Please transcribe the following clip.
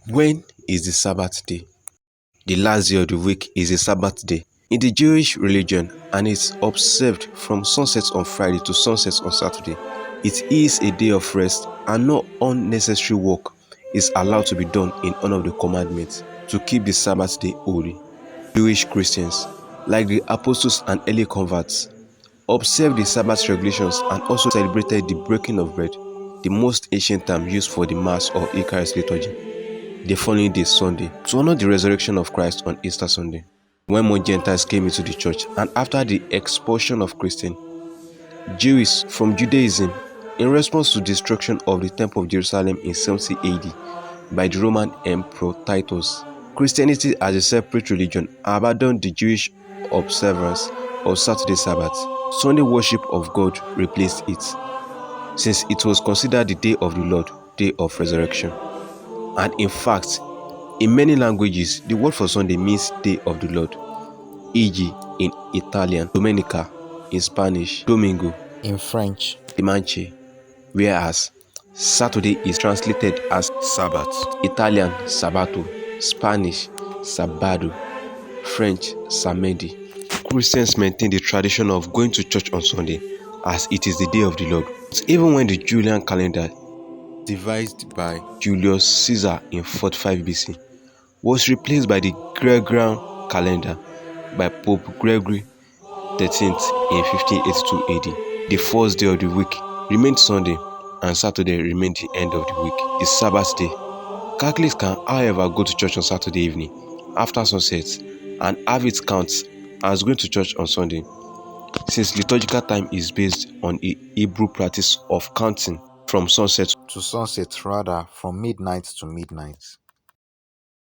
When is the Sabbath day? The last day of the week is a Sabbath day in the Jewish religion, and it's observed from sunset on Friday to sunset on Saturday. It is a day of rest, and no unnecessary work is allowed to be done in honor of the commandments to keep the Sabbath day holy. Jewish Christians, like the apostles and early converts, observed the Sabbath regulations and also celebrated the breaking of bread, the most ancient term used for the Mass or Eucharistic liturgy, the following day, Sunday, to honor the resurrection of Christ on Easter Sunday, when more Gentiles came into the church, and after the expulsion of Christians, Jews from Judaism, in response to the destruction of the Temple of Jerusalem in 70 AD by the Roman Emperor Titus. Christianity as a separate religion abandoned the Jewish observance of Saturday Sabbath. Sunday worship of God replaced it, since it was considered the day of the Lord, day of resurrection. And in fact, in many languages, the word for Sunday means day of the Lord, e.g. in Italian, Domenica, in Spanish, Domingo, in French, Dimanche, whereas Saturday is translated as Sabbath, Italian, Sabato, Spanish, Sabado, French, Samedi. Christians maintain the tradition of going to church on Sunday as it is the day of the Lord. Even when the Julian calendar, devised by Julius Caesar in 45 BC, was replaced by the Gregorian calendar by Pope Gregory XIII in 1582 AD. The first day of the week remained Sunday, and Saturday remained the end of the week, the Sabbath day. Catholics can, however, go to church on Saturday evening after sunset and have it count as going to church on Sunday, since liturgical time is based on a Hebrew practice of counting from sunset to sunset, rather from midnight to midnight.